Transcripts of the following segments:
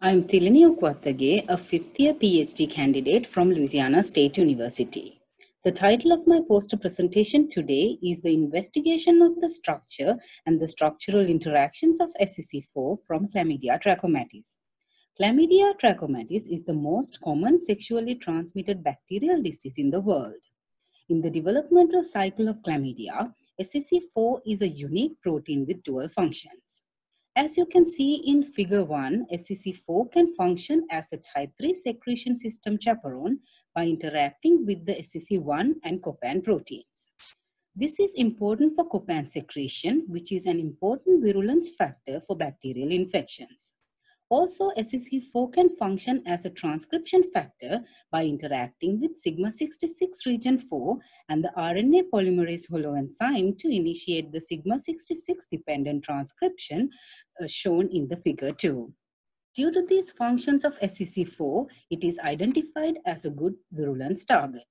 I'm Thilini Oshadhi, a fifth-year PhD candidate from Louisiana State University. The title of my poster presentation today is The Investigation of the Structure and the Structural Interactions of Scc4 from Chlamydia trachomatis. Chlamydia trachomatis is the most common sexually transmitted bacterial disease in the world. In the developmental cycle of chlamydia, Scc4 is a unique protein with dual functions. As you can see in figure 1, Scc4 can function as a type 3 secretion system chaperone by interacting with the Scc1 and copan proteins. This is important for copan secretion, which is an important virulence factor for bacterial infections. Also, Scc4 can function as a transcription factor by interacting with sigma-66 region 4 and the RNA polymerase holoenzyme to initiate the sigma-66 dependent transcription shown in the figure 2. Due to these functions of Scc4, it is identified as a good virulence target.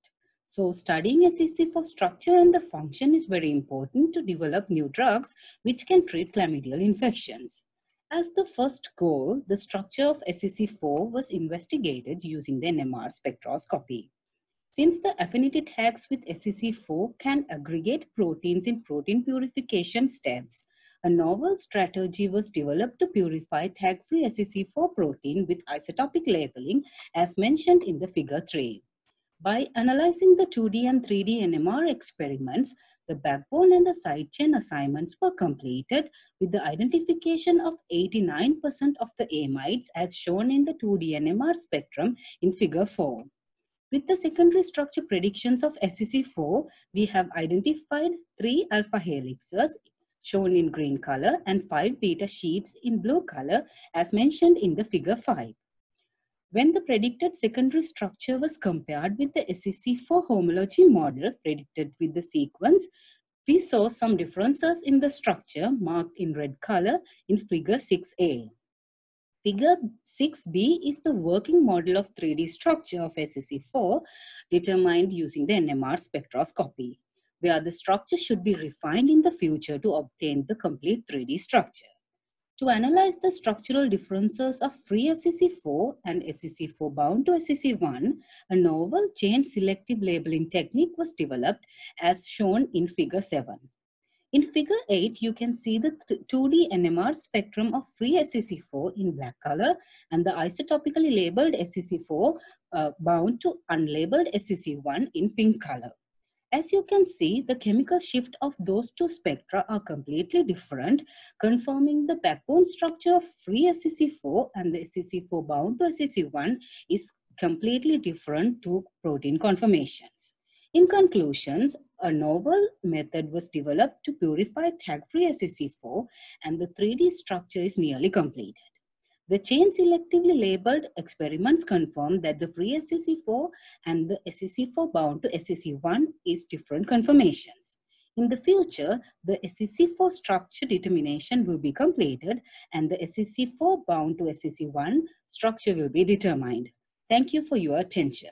So studying Scc4 structure and the function is very important to develop new drugs which can treat chlamydial infections. As the first goal, the structure of Scc4 was investigated using the NMR spectroscopy. Since the affinity tags with Scc4 can aggregate proteins in protein purification steps, a novel strategy was developed to purify tag-free Scc4 protein with isotopic labeling as mentioned in the figure 3. By analyzing the 2D and 3D NMR experiments, the backbone and the side chain assignments were completed with the identification of 89% of the amides as shown in the 2D NMR spectrum in figure 4. With the secondary structure predictions of Scc4, we have identified 3 alpha helixes shown in green color and 5 beta sheets in blue color as mentioned in the figure 5. When the predicted secondary structure was compared with the Scc4 homology model predicted with the sequence, we saw some differences in the structure marked in red color in figure 6a. Figure 6b is the working model of 3D structure of Scc4 determined using the NMR spectroscopy, where the structure should be refined in the future to obtain the complete 3D structure. To analyze the structural differences of free Scc4 and Scc4 bound to Scc1, a novel chain selective labeling technique was developed as shown in figure 7. In figure 8, you can see the 2D NMR spectrum of free Scc4 in black color and the isotopically labeled Scc4 bound to unlabeled Scc1 in pink color. As you can see, the chemical shift of those two spectra are completely different, confirming the backbone structure of free Scc4 and the Scc4 bound to Scc1 is completely different to protein conformations. In conclusions, a novel method was developed to purify tag-free Scc4 and the 3D structure is nearly completed. The chain selectively labeled experiments confirm that the free Scc4 and the Scc4 bound to Scc1 is different conformations. In the future, the Scc4 structure determination will be completed and the Scc4 bound to Scc1 structure will be determined. Thank you for your attention.